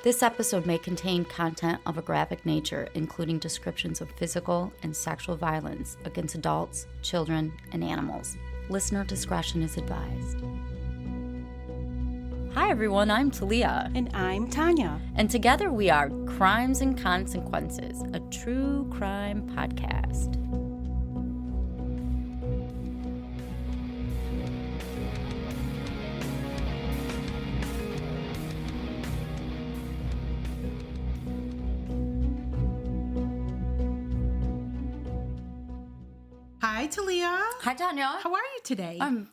This episode may contain content of a graphic nature, including descriptions of physical and sexual violence against adults, children, and animals. Listener discretion is advised. Hi everyone, I'm Talia. And I'm Tanya. And together we are Crimes and Consequences, a true crime podcast. Hi, Talia. Hi, Tanya. How are you today? I'm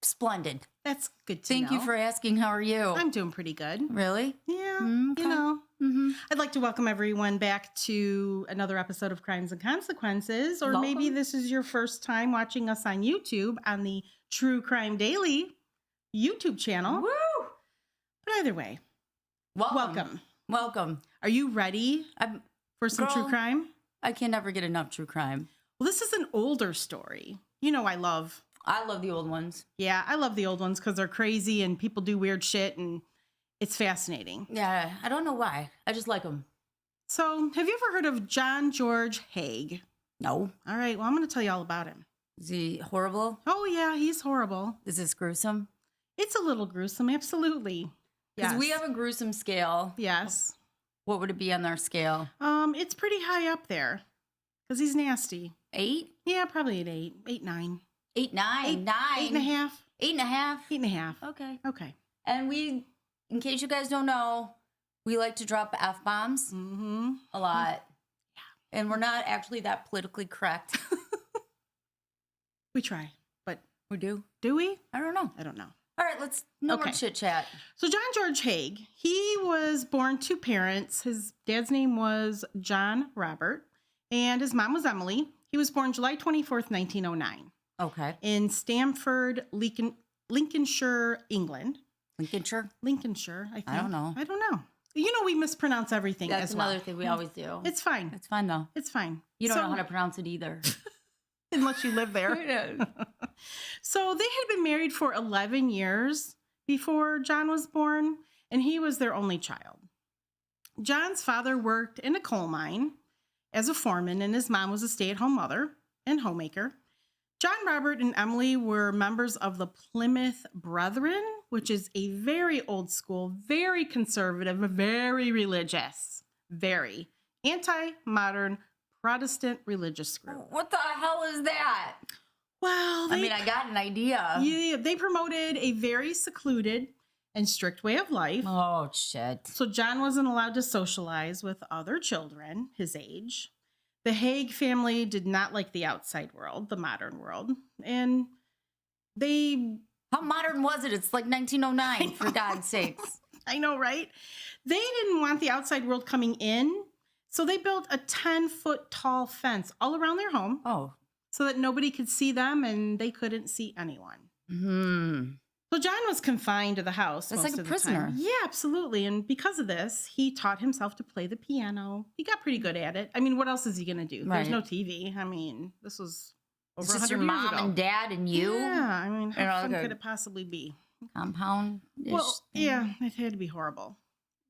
splendid. That's good to Thank know. you for asking. How are you? I'm doing pretty good. Really? Yeah, Okay. you know. Mm-hmm. I'd like to welcome everyone back to another episode of Crimes and Consequences. Or maybe Welcome. this is your first time watching us on YouTube on the True Crime Daily YouTube channel. Woo! But either way, welcome. Welcome. Are you ready for some true Girl. crime? I can never get enough true crime. Well, this is an older story. You know I love the old ones. Yeah, I love the old ones because they're crazy and people do weird shit and it's fascinating. Yeah, I don't know why. I just like them. So, have you ever heard of George Haigh? No. All right, well, I'm going to tell you all about him. Is he horrible? Oh, yeah, he's horrible. Is this gruesome? It's a little gruesome, absolutely. Because Yes. we have a gruesome scale. Yes. What would it be on our scale? It's pretty high up there because he's nasty. 8? Yeah, probably an 8, 8, 9. 8, 9. Eight- 9. 8.5. 8.5. 8.5. Okay. Okay. And we, in case you guys don't know, we like to drop F-bombs Mm-hmm. a lot. Yeah. And we're not actually that politically correct. We try, but We do? do we? I don't know. I don't know. All right, let's, no more Okay. chit chat. So George Haigh, he was born to parents. His dad's name was John Robert, and his mom was Emily. He was born July 24th, 1909, Okay. in Stamford, Lincolnshire, England. Lincolnshire? I think. I don't know. I don't know. You know, we mispronounce everything That's as well. another thing we always do. It's fine. It's fine, though. It's fine. You don't So- know how to pronounce it either. unless you live there. So they had been married for 11 years before John was born, and he was their only child. John's father worked in a coal mine as a foreman, and his mom was a stay-at-home mother and homemaker. John Robert and Emily were members of the Plymouth Brethren, which is a very old school, very conservative, very religious, very anti-modern Protestant religious group. What the hell is that? Well, I got an idea. Yeah, they promoted a very secluded and strict way of life. Oh, shit. So John wasn't allowed to socialize with other children his age. The Haigh family did not like the outside world, the modern world. And How modern was it? It's like 1909, for God's sakes. I know, right? They didn't want the outside world coming in. So they built a 10-foot tall fence all around their home Oh. so that nobody could see them and they couldn't see anyone. Hmm. So John was confined to the house. That's most like a of the time. prisoner. Yeah, absolutely. And because of this, he taught himself to play the piano. He got pretty good at it. I mean, what else is he going to do? Right. There's no TV. I mean, this was over It's just 100 your years mom ago. and dad and you? Yeah, I mean, how And all fun the could it possibly be? Compound. Well, yeah, it had to be horrible.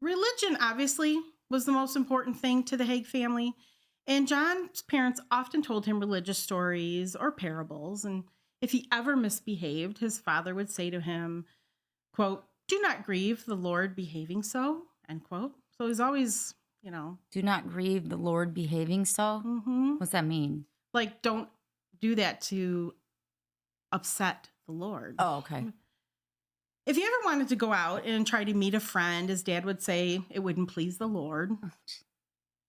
Religion, obviously, was the most important thing to the Haigh family. And John's parents often told him religious stories or parables. And if he ever misbehaved, his father would say to him, quote, "Do not grieve the Lord behaving so," end quote. So he's always, Do not grieve the Lord behaving so? What's that mean? like, don't do that to upset the Lord. Oh, okay. If he ever wanted to go out and try to meet a friend, his dad would say it wouldn't please the Lord.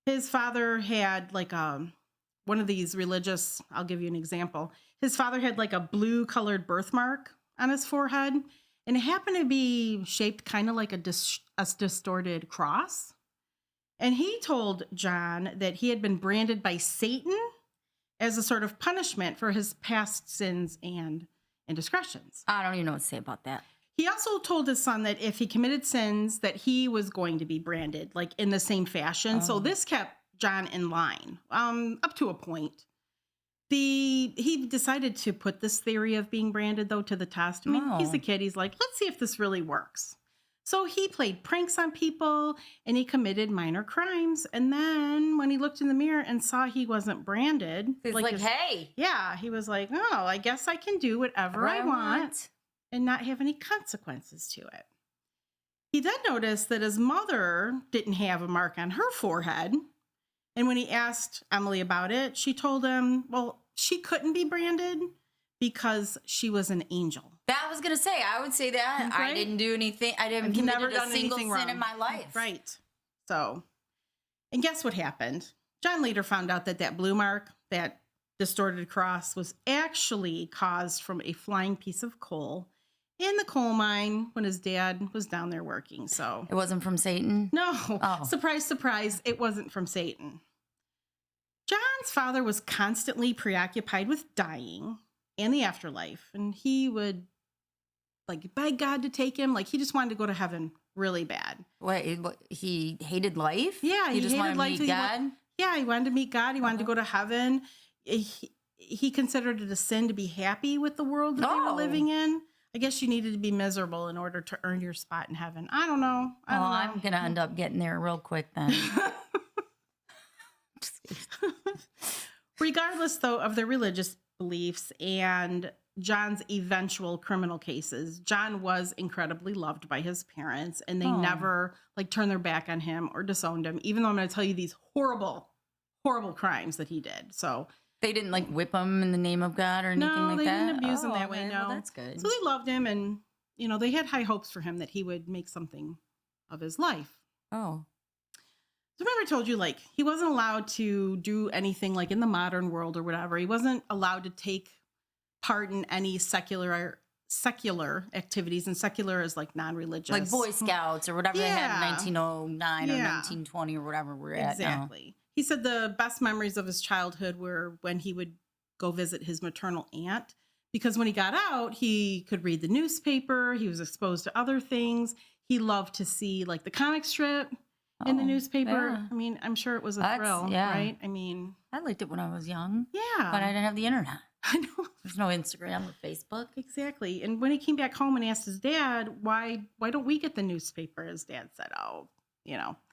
His father had like one of these religious, I'll give you an example. His father had like a blue colored birthmark on his forehead, and it happened to be shaped kind of like a distorted cross. And he told John that he had been branded by Satan as a sort of punishment for his past sins and indiscretions. I don't even know what to say about that. He also told his son that if he committed sins, that he was going to be branded, like in the same fashion. So this kept John in line, up to a point. He decided to put this theory of being branded, though, to the test. I mean, he's a kid. He's like, let's see if this really works. So he played pranks on people and he committed minor crimes. And then when he looked in the mirror and saw he wasn't branded, He's like, hey. Yeah, he was like, oh, I guess I can do whatever I want and not have any consequences to it. He then noticed that his mother didn't have a mark on her forehead. And when he asked Emily about it, she told him, well, she couldn't be branded because she was an angel. That was going to say, I would say that. Right? I didn't do anything. I didn't committed a single sin wrong in my life. Right. So, and guess what happened? John later found out that that blue mark, that distorted cross, was actually caused from a flying piece of coal in the coal mine when his dad was down there working. So it wasn't from Satan? No. Oh. Surprise, surprise. It wasn't from Satan. John's father was constantly preoccupied with dying and the afterlife. And he would like beg God to take him. Like he just wanted to go to heaven really bad. Wait, he hated life? Yeah. He just hated wanted life. to meet God? He wanted to meet God. He wanted to go to heaven. He considered it a sin to be happy with the world that they were living in. I guess you needed to be miserable in order to earn your spot in heaven. I don't know. I'm going to end up getting there real quick then. Regardless, though, of their religious beliefs and John's eventual criminal cases, John was incredibly loved by his parents, and they never turned their back on him or disowned him, even though I'm going to tell you these horrible, horrible crimes that he did. So they didn't whip him in the name of God or anything like that? No, they didn't abuse him that way, no. Well, that's good. So they loved him, and, they had high hopes for him that he would make something of his life. Oh. So remember I told you, he wasn't allowed to do anything in the modern world or whatever. He wasn't allowed to take part in any secular activities, and secular is non-religious. Like Boy Scouts or whatever they had in 1909 or 1920 or whatever we're at now. Exactly. He said the best memories of his childhood were when he would go visit his maternal aunt, because when he got out, he could read the newspaper. He was exposed to other things. He loved to see the comic strip in the newspaper. Yeah. I mean, I'm sure it was a thrill, right? I mean, I liked it when I was young. Yeah. But I didn't have the internet. I know. There's no Instagram or Facebook. Exactly. And when he came back home and asked his dad, why don't we get the newspaper? His dad said,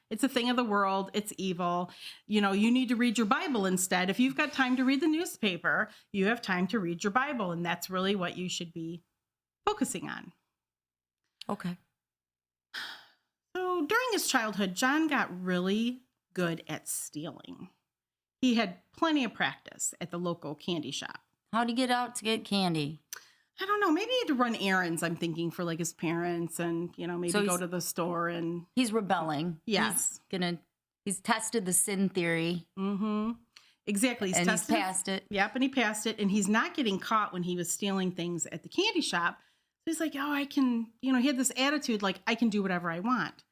it's a thing of the world. It's evil. You need to read your Bible instead. If you've got time to read the newspaper, you have time to read your Bible. And that's really what you should be focusing on. Okay. So during his childhood, John got really good at stealing. He had plenty of practice at the local candy shop. How'd he get out to get candy? I don't know. Maybe he had to run errands, I'm thinking, for his parents and, maybe go to the store and... He's rebelling. Yes. He's tested the sin theory. Mm-hmm. Exactly. He's passed it. Yep, and he passed it. And he's not getting caught when he was stealing things at the candy shop. So he's like, I can, he had this attitude I can do whatever I want.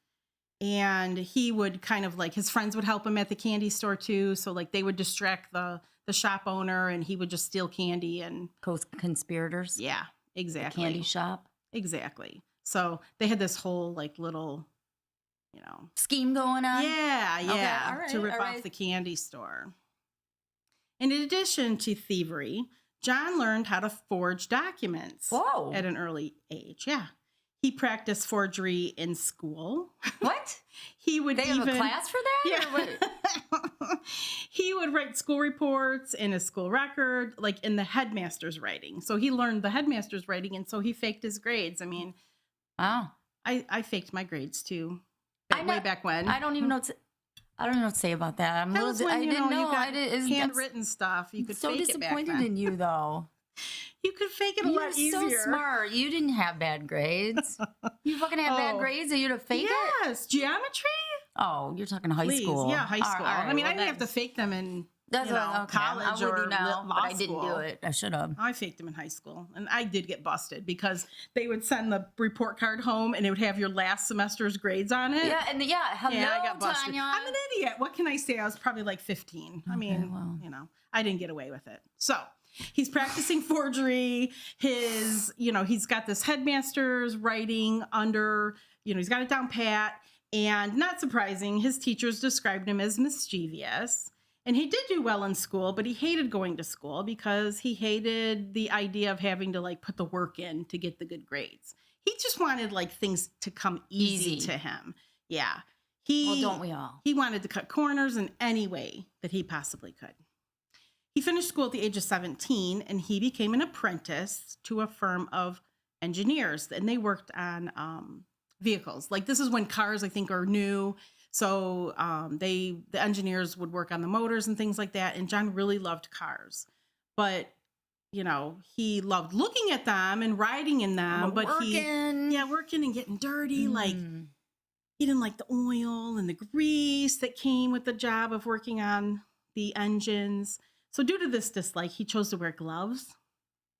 And he would kind of his friends would help him at the candy store too. So they would distract the shop owner and he would just steal candy and co-conspirators. Yeah, exactly. The candy shop. Exactly. So they had this whole little, scheme going on. Yeah. Okay, all right, to rip off the candy store. In addition to thievery, John learned how to forge documents. Whoa. At an early age. Yeah. He practiced forgery in school. What? He would have a class for that? Yeah. He would write school reports in a school record, in the headmaster's writing. So he learned the headmaster's writing, and so he faked his grades. I mean, wow. I faked my grades too. Way back when. I don't even know what to say about that. I didn't know. Handwritten stuff. You could so fake it back then. Disappointed in you, though. You could fake it a lot easier. You're so smart. You didn't have bad grades. You fucking had bad grades and you'd have faked it? Yes. Geometry? Oh, you're talking high school. Yeah, high school. All right, I mean, I didn't have to fake them in college I'm or with you now, law but I didn't school. do it. I should have. I faked them in high school, and I did get busted because they would send the report card home, and it would have your last semester's grades on it. Yeah, and hello, I got busted. Tanya. I'm an idiot. What can I say? I was probably 15. I mean, I didn't get away with it. So he's practicing forgery. He's got this headmaster's writing under, he's got it down pat. And not surprising, his teachers described him as mischievous. And he did do well in school, but he hated going to school because he hated the idea of having to put the work in to get the good grades. he just wanted like things to come easy to him. Yeah. Well, don't we all? He wanted to cut corners in any way that he possibly could. He finished school at the age of 17, and he became an apprentice to a firm of engineers, and they worked on vehicles. Like, this is when cars, I think, are new. So the engineers would work on the motors and things like that. And John really loved cars, but you know, he loved looking at them and riding in them. But working and getting dirty. Like, he didn't like the oil and the grease that came with the job of working on the engines. So due to this dislike, he chose to wear gloves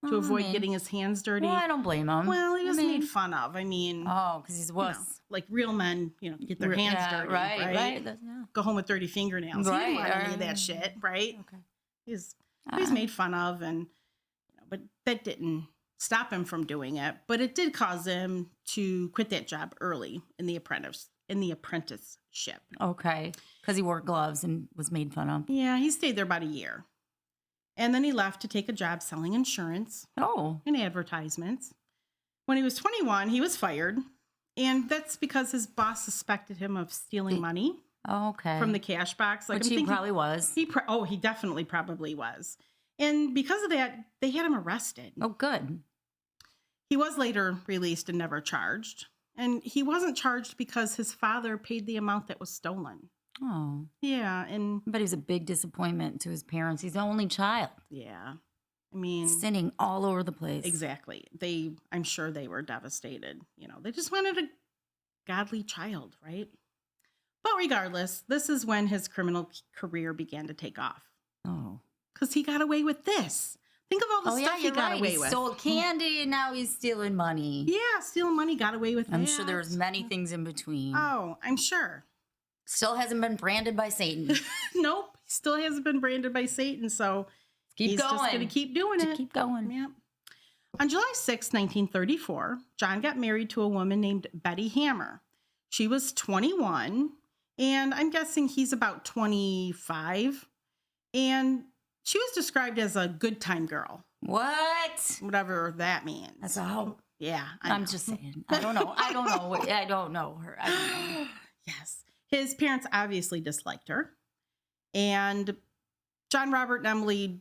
to avoid getting his hands dirty. Well, I don't blame him. Well, he was made fun of. I mean, because he's a wuss. You know, like real men, you know, get their hands dirty, right? Go home with dirty fingernails. He didn't want any of that shit, right? Okay. He's made fun of, and you know, but that didn't stop him from doing it. But it did cause him to quit that job early in the apprenticeship. Okay, because he wore gloves and was made fun of. Yeah, he stayed there about a year. And then he left to take a job selling insurance and advertisements. When he was 21, he was fired. And that's because his boss suspected him of stealing money from the cash box. Like, he probably was. He definitely probably was. And because of that, they had him arrested. Oh, good. He was later released and never charged. And he wasn't charged because his father paid the amount that was stolen. Oh. Yeah, but he was a big disappointment to his parents. He's the only child. Yeah. I mean, sinning all over the place. Exactly. I'm sure they were devastated. You know, they just wanted a godly child, right? But regardless, this is when his criminal career began to take off. Oh. Because he got away with this. Think of all the stuff he got away with. He stole candy and now he's stealing money. Yeah, stealing money, got away with that. I'm sure there's many things in between. Oh, I'm sure. Still hasn't been branded by Satan. Nope. He still hasn't been branded by Satan. So he's just going to keep doing it. Keep going. Yeah. On July 6, 1934, John got married to a woman named Betty Hammer. She was 21, and I'm guessing he's about 25. And she was described as a good time girl. What? Whatever that means. That's a hoe. Yeah. I'm just saying. I don't know. I don't know her. I don't know. Yes. His parents obviously disliked her. And John, Robert, and Emily,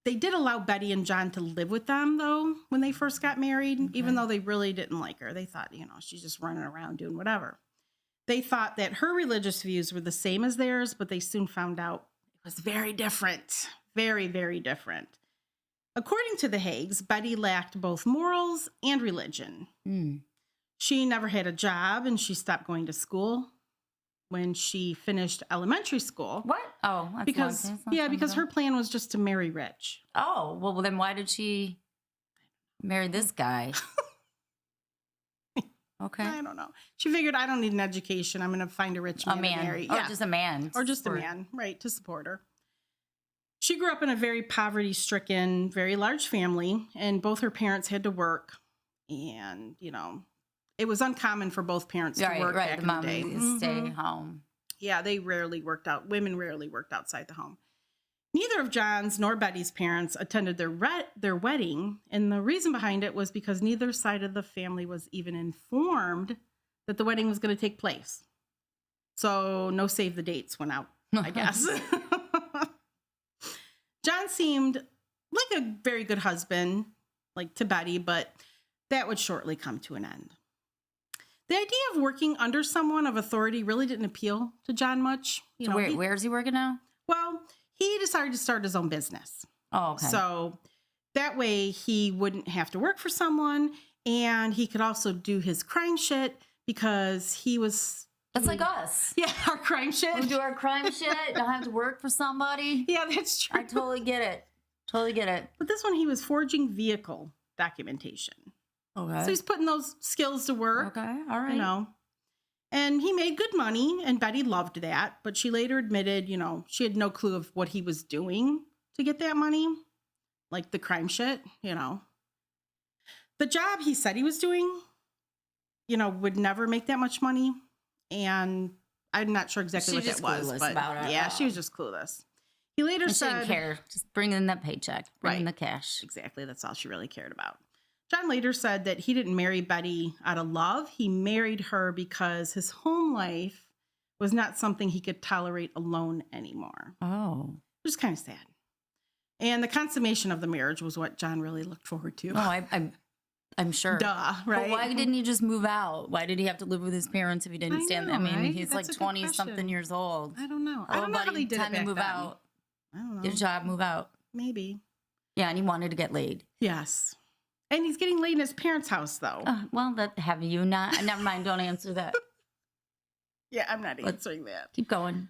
they did allow Betty and John to live with them, though, when they first got married, even though they really didn't like her. They thought, you know, she's just running around doing whatever. They thought that her religious views were the same as theirs, but they soon found out it was very different. Very, very different. According to the Haighs, Betty lacked both morals and religion. She never had a job, and she stopped going to school when she finished elementary school. What? Oh, that's because her plan was just to marry rich. Oh, well, then why did she marry this guy? Okay. I don't know. She figured, I don't need an education. I'm going to find a rich man to marry. Or just a man. Or just a man, right, to support her. She grew up in a very poverty-stricken, very large family, and both her parents had to work. And, you know, it was uncommon for both parents to work back in the day. Stay home. Yeah, they rarely worked out. Women rarely worked outside the home. Neither of John's nor Betty's parents attended their wedding, and the reason behind it was because neither side of the family was even informed that the wedding was going to take place. So no save the dates went out, I guess. John seemed like a very good husband, like to Betty, but that would shortly come to an end. The idea of working under someone of authority really didn't appeal to John much. Where is he working now? Well, he decided to start his own business. Oh, okay. So that way he wouldn't have to work for someone, and he could also do his crime shit because he was... That's like us. Yeah, our crime shit. We do our crime shit. Don't have to work for somebody. Yeah, that's true. I totally get it. Totally get it. But this one, he was forging vehicle documentation. Okay. So he's putting those skills to work. Okay, all right. You know. And he made good money, and Betty loved that. But she later admitted, you know, she had no clue of what he was doing to get that money. Like the crime shit, you know. The job he said he was doing, you know, would never make that much money. And I'm not sure exactly what that was. But yeah, she was just clueless. He later said... She didn't care. Just bring in that paycheck. Bring in the cash. Exactly. That's all she really cared about. John later said that he didn't marry Betty out of love. He married her because his home life was not something he could tolerate alone anymore. Oh. Which is kind of sad. And the consummation of the marriage was what John really looked forward to. Oh, I'm sure. Duh, right? But why didn't he just move out? Why did he have to live with his parents if he didn't stand? I mean, right? he's That's like a good 20-something question. years old. I don't know. Oh, I don't know how buddy, they did time it to back move then. out. I don't know. Get a job, move out. Maybe. Yeah, and he wanted to get laid. Yes. And he's getting laid in his parents' house, though. Well, have you not? Never mind. Don't answer that. Yeah, I'm not answering that. Keep going.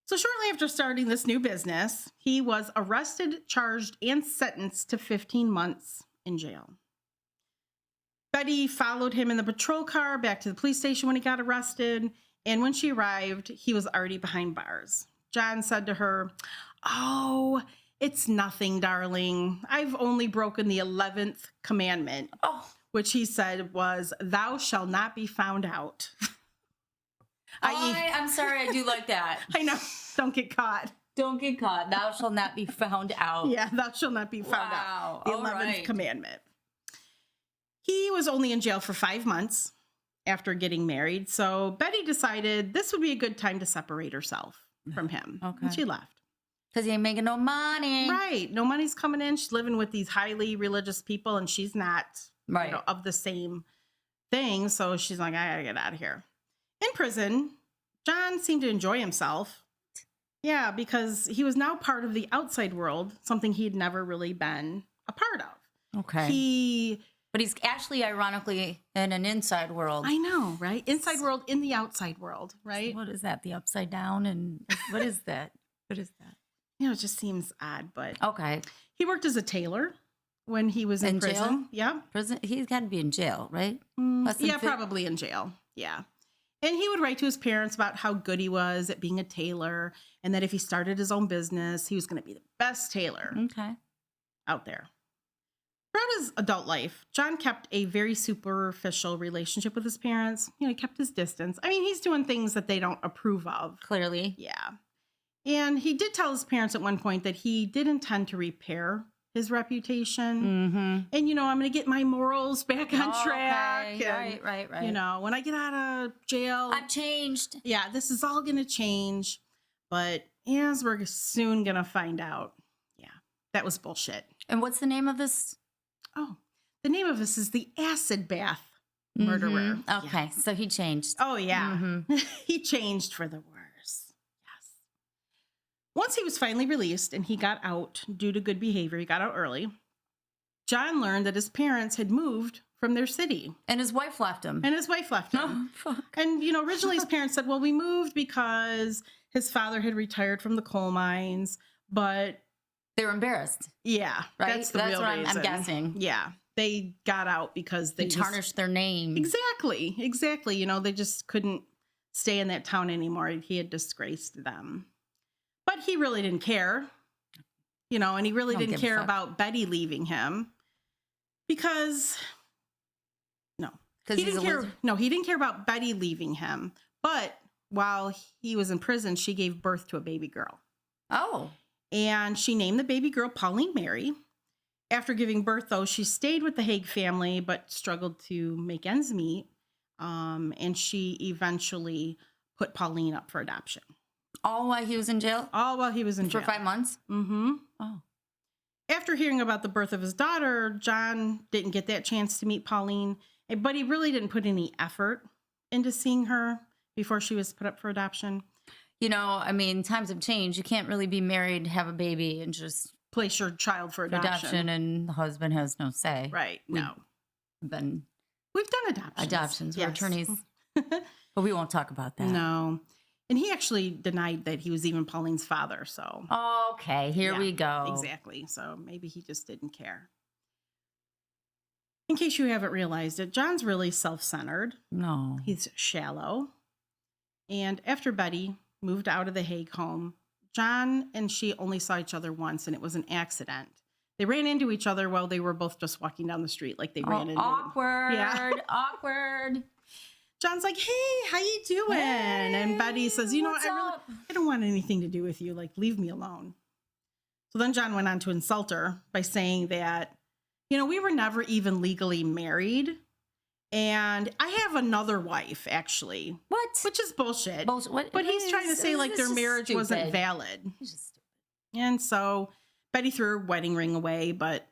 So shortly after starting this new business, he was arrested, charged, and sentenced to 15 months in jail. Betty followed him in the patrol car back to the police station when he got arrested. And when she arrived, he was already behind bars. John said to her, "Oh, it's nothing, darling. I've only broken the 11th commandment," which he said was, "Thou shalt not be found out." I'm sorry. I do like that. I know. Don't get caught. Don't get caught. Thou shalt not be found out. Yeah, thou shalt not be found out. The 11th commandment. He was only in jail for 5 months after getting married. So Betty decided this would be a good time to separate herself from him. Okay. And she left. Because he ain't making no money. Right. No money's coming in. She's living with these highly religious people, and she's not of the same thing. So she's like, I got to get out of here. In prison, John seemed to enjoy himself. Yeah, because he was now part of the outside world, something he'd never really been a part of. Okay. But he's actually, ironically, in an inside world. I know, right? Inside world in the outside world, right? So what is that? The upside down? And what is that? What is that? You know, it just seems odd, but... Okay. He worked as a tailor when he was in prison. Jail? Yeah. Prison? He's got to be in jail, right? Yeah, probably in jail. Yeah. And he would write to his parents about how good he was at being a tailor and that if he started his own business, he was going to be the best tailor out there. Throughout his adult life, John kept a very superficial relationship with his parents. You know, he kept his distance. I mean, he's doing things that they don't approve of. Clearly. Yeah. And he did tell his parents at one point that he did intend to repair his reputation. And, you know, I'm going to get my morals back on track. Okay. And, right. You know, when I get out of jail. I've changed. Yeah, this is all going to change. But as we're soon going to find out, yeah, that was bullshit. And what's the name of this? Oh, the name of this is the acid bath murderer. Okay, Yeah. so he changed. Oh, yeah. He changed for the worse. Yes. Once he was finally released and he got out due to good behavior, he got out early, John learned that his parents had moved from their city. And his wife left him. Oh, fuck. And, you know, originally his parents said, well, we moved because his father had retired from the coal mines, but... They were embarrassed. Yeah. Right? That's the That's real what reason. I'm guessing. Yeah. They got out because they tarnished their name. Exactly. You know, they just couldn't stay in that town anymore. He had disgraced them. But he really didn't care. You know, and he really didn't care about Betty leaving him because... He didn't care. No, he didn't care about Betty leaving him. But while he was in prison, she gave birth to a baby girl. Oh. And she named the baby girl Pauline Mary. After giving birth, though, she stayed with the Haigh family, but struggled to make ends meet. And she eventually put Pauline up for adoption. All while he was in jail? All while he was in jail. For 5 months? Mm-hmm. Oh. After hearing about the birth of his daughter, John didn't get that chance to meet Pauline. But he really didn't put any effort into seeing her before she was put up for adoption. You know, I mean, times have changed. You can't really be married, have a baby, and just place your child for adoption. And the husband has no say. Right. We've done adoptions. We're attorneys. But we won't talk about that. No. And he actually denied that he was even Pauline's father. So. Okay, here we go. Exactly. So maybe he just didn't care. In case you haven't realized it, John's really self-centered. No. He's shallow. And after Betty moved out of the Haigh home, John and she only saw each other once, and it was an accident. They ran into each other while they were both just walking down the street, like they ran into. Awkward. Yeah. Awkward. John's like, hey, how you doing? Hey, and Betty says, you know what, I don't want anything to do with you. Like, leave me alone. So then John went on to insult her by saying that we were never even legally married. And I have another wife, actually. What? Which is bullshit. Bullshit. But he's trying to say, like, their marriage wasn't valid. He's just stupid. And so Betty threw her wedding ring away, but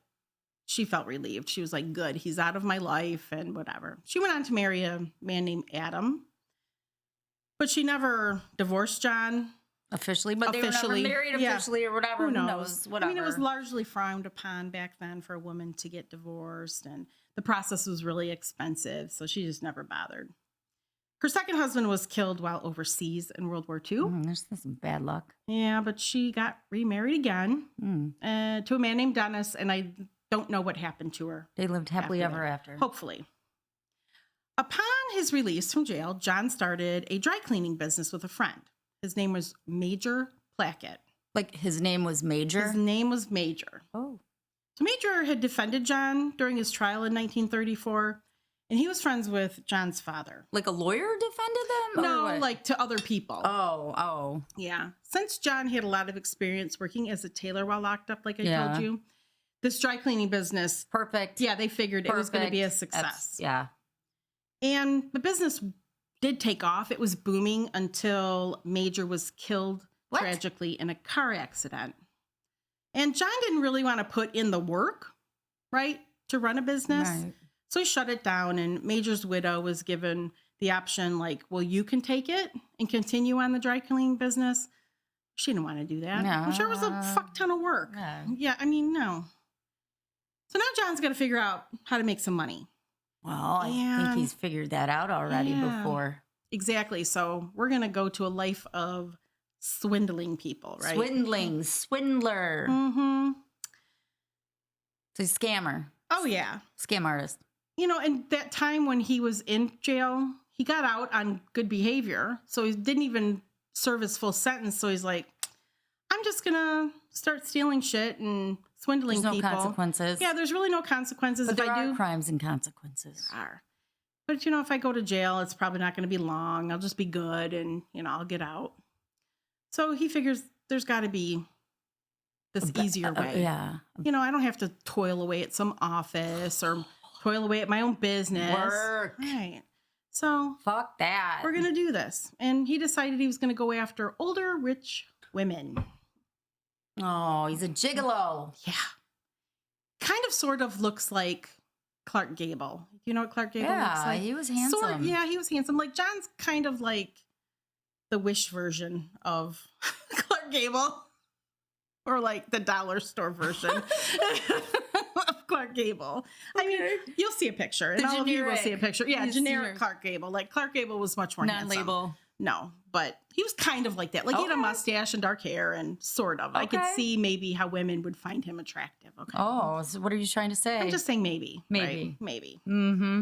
she felt relieved. She was like, good, he's out of my life and whatever. She went on to marry a man named Adam. But she never divorced John. Officially, but they were never married officially or whatever. Who knows? Whatever. I mean, it was largely frowned upon back then for a woman to get divorced, and the process was really expensive, so she just never bothered. Her second husband was killed while overseas in World War II. There's some bad luck. Yeah, but she got remarried again to a man named Dennis, and I don't know what happened to her. They lived happily ever after. Hopefully. Upon his release from jail, John started a dry cleaning business with a friend. His name was Major Plackett. Like his name was Major? His name was Major. Oh. So Major had defended John during his trial in 1934, and he was friends with John's father. Like a lawyer defended them? No, like to other people. Oh. Yeah. Since John had a lot of experience working as a tailor while locked up, like I told you, this dry cleaning business. Perfect. Yeah, they figured it was going to be a success. Yeah. And the business did take off. It was booming until Major was killed tragically in a car accident. And John didn't really want to put in the work, right, to run a business. Right. So he shut it down, and Major's widow was given the option, like, well, you can take it and continue on the dry cleaning business. She didn't want to do that. No. I'm sure it was a fuck ton of work. Yeah, I mean, no. So now John's got to figure out how to make some money. Well, I think he's figured that out already before. Exactly. So we're going to go to a life of swindling people, right? Swindler. Mm-hmm. So he's a scammer. Oh, yeah. Scam artist. And that time when he was in jail, he got out on good behavior. So he didn't even serve his full sentence. So he's like, I'm just going to start stealing shit and swindling people. There's no consequences. Yeah, there's really no consequences. But there are crimes and consequences. There are. But, if I go to jail, it's probably not going to be long. I'll just be good and, I'll get out. So he figures there's got to be this easier way. Yeah. I don't have to toil away at some office or toil away at my own business. Work. Right. So. Fuck that. We're going to do this. And he decided he was going to go after older, rich women. Oh, he's a gigolo. Yeah. Kind of sort of looks like Clark Gable. You know what Clark Gable looks like? Yeah, he was handsome. He was handsome. Like, John's kind of like the Wish version of Clark Gable. Or like the dollar store version of Clark Gable. Okay. I mean, you'll see a picture. And all of you will see a picture. Yeah, generic Clark Gable. Like, Clark Gable was much more non-label. No, but he was kind of like that. Like, he had a mustache and dark hair and sort of. I could see maybe how women would find him attractive. Okay. Oh, so what are you trying to say? I'm just saying maybe. Maybe. Right? Maybe. Mm-hmm.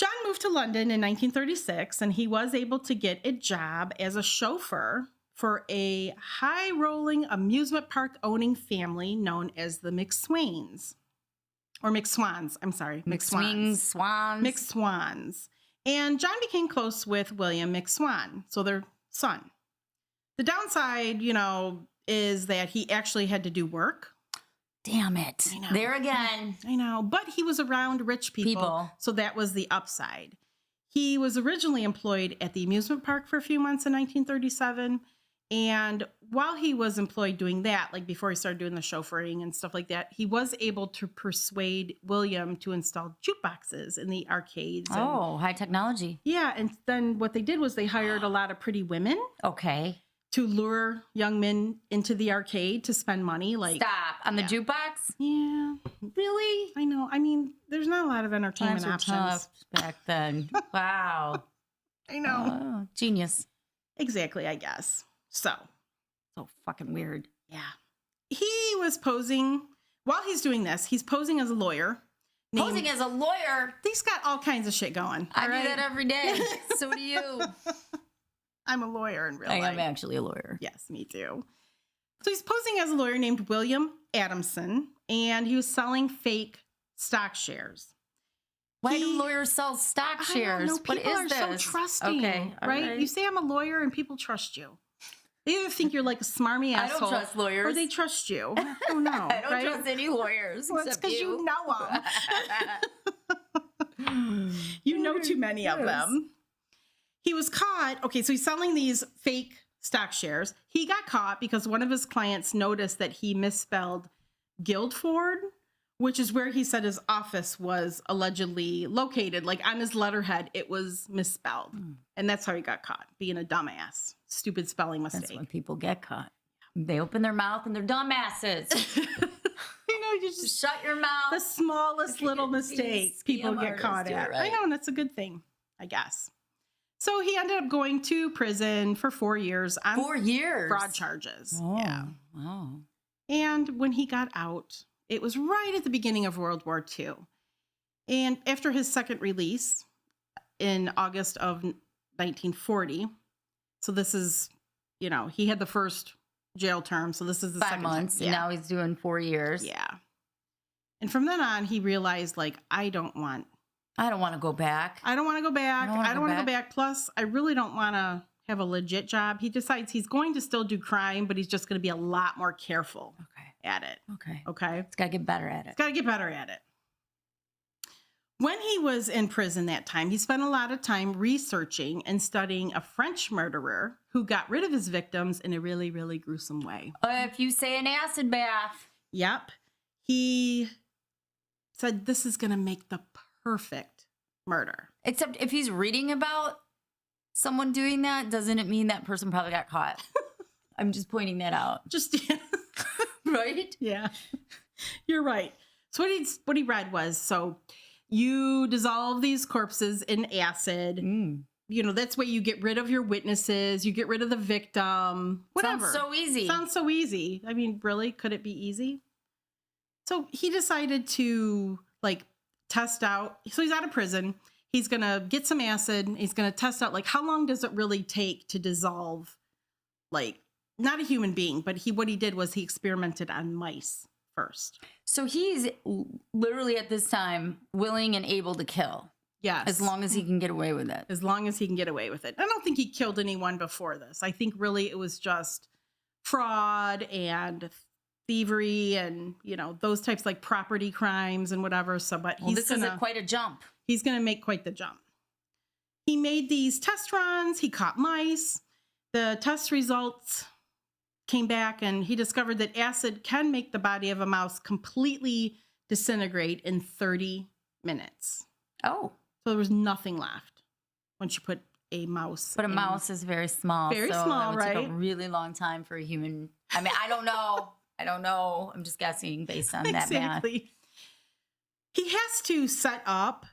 John moved to London in 1936, and he was able to get a job as a chauffeur for a high-rolling amusement park-owning family known as the McSwans. Or McSwans. I'm sorry. McSwans. And John became close with William McSwan, so their son. The downside, is that he actually had to do work. Damn it. I know. There again. I know. But he was around rich people. So that was the upside. He was originally employed at the amusement park for a few months in 1937. And while he was employed doing that, like before he started doing the chauffeuring and stuff like that, he was able to persuade William to install jukeboxes in the arcades. Oh, high technology. Yeah. And then what they did was they hired a lot of pretty women. Okay. To lure young men into the arcade to spend money. Like, stop. On the jukebox? Yeah. Really? I know. I mean, there's not a lot of entertainment options. Tough back then. Wow. I know. Oh, genius. Exactly, I guess. So fucking weird. Yeah. He was posing, while he's doing this, he's posing as a lawyer. Posing as a lawyer? He's got all kinds of shit going. I do that every day. So do you. I'm a lawyer in real life. I am actually a lawyer. Yes, me too. So he's posing as a lawyer named William Adamson, and he was selling fake stock shares. Why do lawyers sell stock shares? I don't know. People are so trusting, right? You say I'm a lawyer and people trust you. They either think you're like a smarmy asshole. I don't trust lawyers. Or they trust you. I don't know. I don't trust any lawyers. Well, it's because you know them. You know too many of them. He was caught. Okay, so he's selling these fake stock shares. He got caught because one of his clients noticed that he misspelled Guildford, which is where he said his office was allegedly located. Like on his letterhead, it was misspelled. And that's how he got caught, being a dumbass. Stupid spelling mistake. That's when people get caught. They open their mouth and they're dumbasses. You just shut your mouth. The smallest little mistake people get caught at. Right. I know, and that's a good thing, I guess. So he ended up going to prison for 4 years on 4 years fraud charges. Oh, yeah. Wow. And when he got out, it was right at the beginning of World War II. And after his second release in August of 1940, so this is, he had the first jail term. So this is the 5 months. Yeah. And now he's doing 4 years. Yeah. And from then on, he realized, like, I don't want to go back. I don't want to go back. I don't want to go back. Plus, I really don't want to have a legit job. He decides he's going to still do crime, but he's just going to be a lot more careful at it. Okay. It's got to get better at it. It's got to get better at it. When he was in prison that time, he spent a lot of time researching and studying a French murderer who got rid of his victims in a really, really gruesome way. If you say an acid bath. Yep. He said this is going to make the perfect murder. Except if he's reading about someone doing that, doesn't it mean that person probably got caught? I'm just pointing that out. Right? Yeah. You're right. So what he read was, so you dissolve these corpses in acid. That's where you get rid of your witnesses. You get rid of the victim. Whatever. Sounds so easy. Sounds so easy. I mean, really? Could it be easy? So he decided to, test out. So he's out of prison. He's going to get some acid. He's going to test out, how long does it really take to dissolve, not a human being, but what he did was he experimented on mice first. So he's literally at this time willing and able to kill. Yes. As long as he can get away with it. As long as he can get away with it. I don't think he killed anyone before this. I think really it was just fraud and thievery and, those types like property crimes and whatever. So, but this is quite a jump. He's going to make quite the jump. He made these test runs. He caught mice. The test results came back and he discovered that acid can make the body of a mouse completely disintegrate in 30 minutes. Oh. So there was nothing left once you put a mouse. But a mouse is very small. Very small, that would right? Take a really long time for a human. I mean, I don't know. I'm just guessing based on that math. Exactly. He has to set up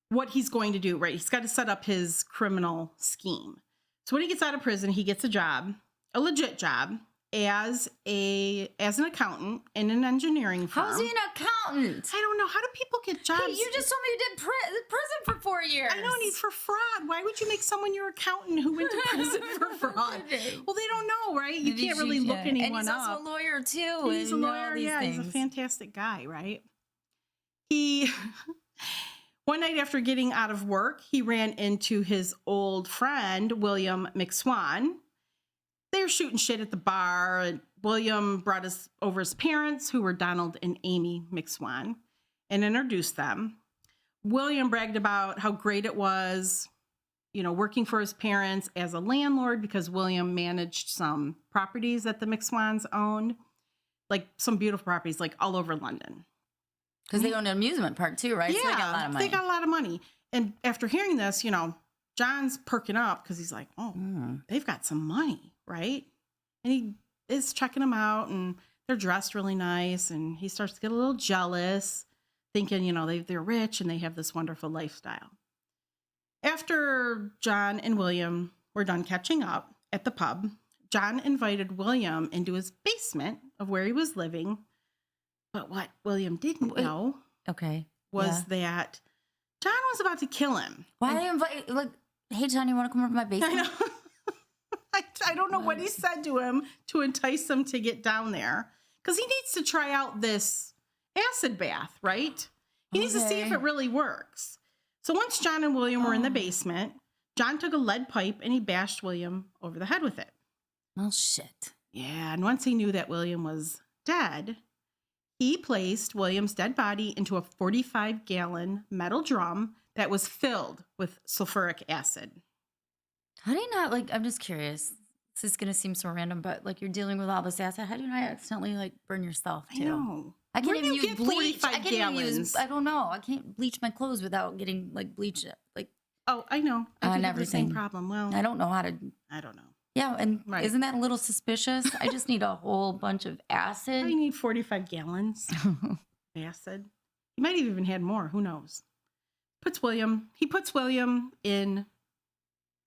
what he's going to do, right? He's got to set up his criminal scheme. So when he gets out of prison, he gets a job, a legit job, as an accountant in an engineering firm. How's he an accountant? I don't know. How do people get jobs? Hey, you just told me you did prison for 4 years. I don't need for fraud. Why would you make someone your accountant who went to prison for fraud? Well, they don't know, right? You can't really look anyone up. And he's also a lawyer, too. He's a lawyer, yeah. He's a fantastic guy, right? One night after getting out of work, he ran into his old friend, William McSwan. They were shooting shit at the bar. And William brought over his parents, who were Donald and Amy McSwan, and introduced them. William bragged about how great it was, working for his parents as a landlord, because William managed some properties that the McSwans owned, some beautiful properties, all over London. Because they own an amusement park too, right? Yeah, so they got a lot of money. They got a lot of money. And after hearing this, John's perking up because he's like, they've got some money, right? And he is checking them out and they're dressed really nice. And he starts to get a little jealous, thinking, they're rich and they have this wonderful lifestyle. After John and William were done catching up at the pub, John invited William into his basement of where he was living. But what William didn't know was that John was about to kill him. Why did he invite, hey, John, you want to come over to my basement? I know. I don't know what he said to him to entice him to get down there. Because he needs to try out this acid bath, right? He needs to see if it really works. So once John and William were in the basement, John took a lead pipe and he bashed William over the head with it. Oh, shit. Yeah, and once he knew that William was dead, he placed William's dead body into a 45-gallon metal drum that was filled with sulfuric acid. How do you not, like, I'm just curious. This is going to seem so random, but, like, you're dealing with all this acid. How do you not accidentally, like, burn yourself, too? I know. I can't Where even do you use get bleach. 45 I can't even use, gallons? I don't know. I can't bleach my clothes without getting, like, bleach. Like, Oh, I know. I On think have the same everything. problem. Well, I don't know how to. I don't know. Yeah, and Right. isn't that a little suspicious? I just need a whole bunch of acid. I need 45 gallons of acid. He might have even had more. Who knows? He puts William in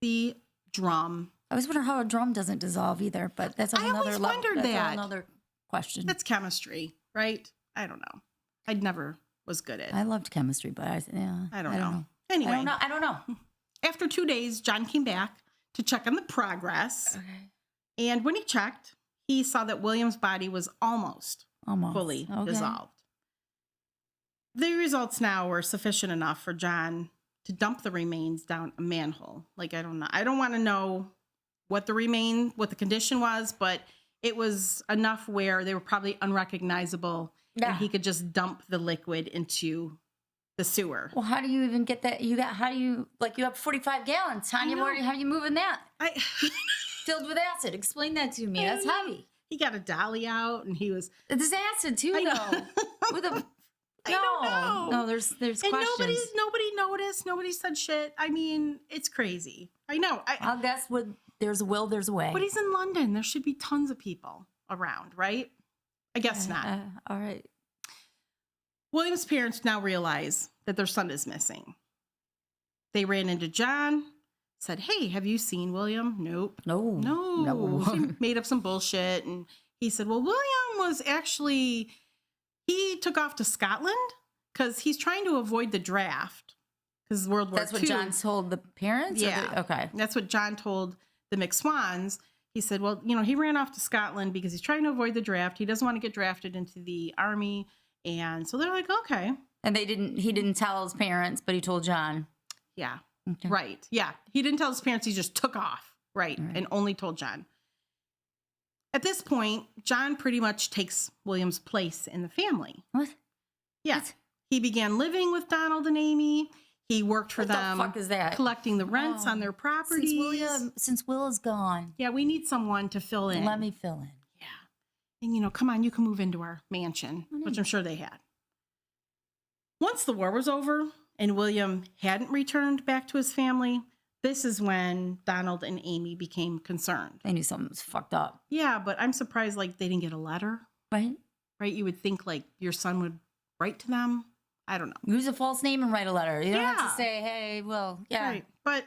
the drum. I always wonder how a drum doesn't dissolve either, but that's a I whole nother always level. wondered That's a that. whole another question. That's chemistry, right? I don't know. I never was good at it. I loved chemistry, but I don't know. Anyway. I don't know. After 2 days, John came back to check on the progress. Okay. And when he checked, he saw that William's body was almost fully Okay. dissolved. The results now were sufficient enough for John to dump the remains down a manhole. Like, I don't know. I don't want to know what the condition was, but it was enough where they were probably unrecognizable Yeah. and he could just dump the liquid into the sewer. Well, how do you even get that? You have 45 gallons. How are you moving that? Filled with acid. Explain that to me. That's heavy. He got a dolly out and he was... There's acid too, though. With a... I don't know. No, there's And questions. nobody noticed. Nobody said shit. I mean, it's crazy. I know. I'll guess there's a will, there's a way. But he's in London. There should be tons of people around, right? I guess not. All right. William's parents now realize that their son is missing. They ran into John, said, "Hey, have you seen William?" Nope. No. He made up some bullshit. And he said, "Well, William was actually, he took off to Scotland because he's trying to avoid the draft. Because World War II. That's what John told the parents? Yeah. Okay. That's what John told the McSwans. He said, well, he ran off to Scotland because he's trying to avoid the draft. He doesn't want to get drafted into the army. And so they're like, okay. And he didn't tell his parents, but he told John. Yeah. Okay. Right. Yeah. He didn't tell his parents. He just took off. Right. And only told John. At this point, John pretty much takes William's place in the family. What? Yeah. What? He began living with Donald and Amy. He worked for them. What the fuck is that? Collecting the rents on their properties. Since Will is gone. Yeah, we need someone to fill in. Let me fill in. Yeah. And, come on, you can move into our mansion, which I'm sure they had. Once the war was over and William hadn't returned back to his family, this is when Donald and Amy became concerned. They knew something was fucked up. Yeah, but I'm surprised, they didn't get a letter. Right? Right? You would think, your son would write to them. I don't know. Use a false name and write a letter. You don't have to say, hey, Will. Yeah. Right. But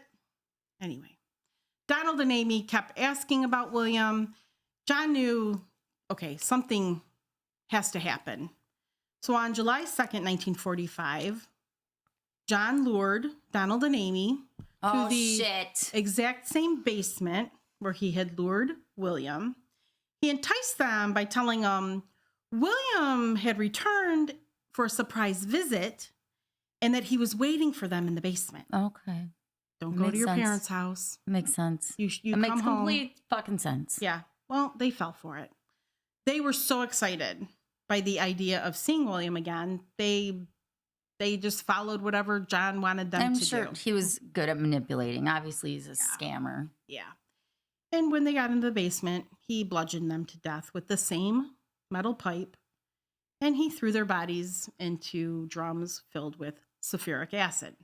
anyway, Donald and Amy kept asking about William. John knew, okay, something has to happen. So on July 2nd, 1945, John lured Donald and Amy to the exact same basement where he had lured William. He enticed them by telling them William had returned for a surprise visit and that he was waiting for them in the basement. Okay. Don't go to your sense. parents' house. Makes sense. You it come makes home. complete fucking sense. Yeah. Well, they fell for it. They were so excited by the idea of seeing William again. They just followed whatever John wanted them to do. I'm sure he was good at manipulating. Obviously, he's a scammer. Yeah. And when they got into the basement, he bludgeoned them to death with the same metal pipe, and he threw their bodies into drums filled with sulfuric acid.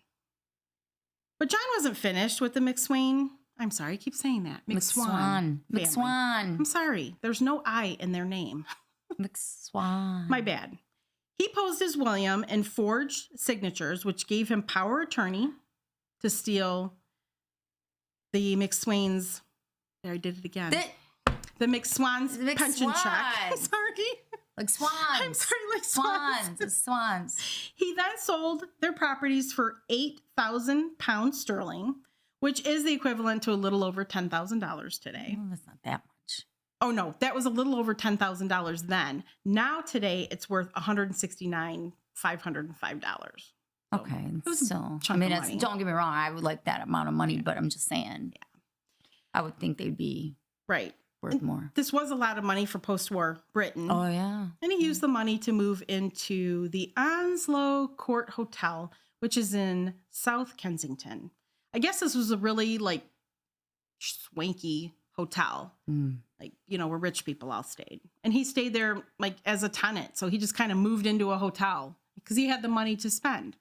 But John wasn't finished with the McSwain. I'm sorry, I keep saying that. McSwan. McSwan. I'm sorry. There's no I in their name. McSwan. My bad. He posed as William and forged signatures, which gave him power of attorney to steal the McSwain's. There, I did it again. The McSwan's pension check. Sorry. Like swans. I'm sorry, like swans. Swans. He then sold their properties for £8,000 sterling, which is the equivalent to a little over $10,000 today. Oh, that's not that much. Oh, no, that was a little over $10,000 then. Now, today, it's worth $169,505. Okay. It was So, a chunk of money. don't get me wrong. I would like that amount of money, but I'm just saying. Yeah. I would think they'd be worth more. This was a lot of money for post-war Britain. Oh, yeah. And he used the money to move into the Onslow Court Hotel, which is in South Kensington. I guess this was a really, like, swanky hotel. Like, you know, where rich people all stayed. And he stayed there, like, as a tenant. So he just kind of moved into a hotel because he had the money to spend.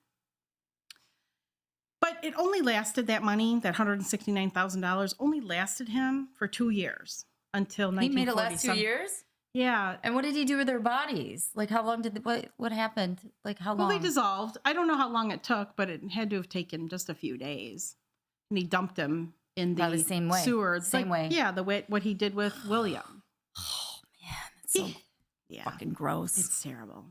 But it only lasted, that money, that $169,000, only lasted him for 2 years until 1940. He made it last 2 years? Yeah. And what did he do with their bodies? Like, how long did what happened? Like, how long? Well, they dissolved. I don't know how long it took, but it had to have taken just a few days. And he dumped them in the same way. sewer. Same way. Yeah, what he did with William. Oh, man. That's so fucking gross. It's terrible.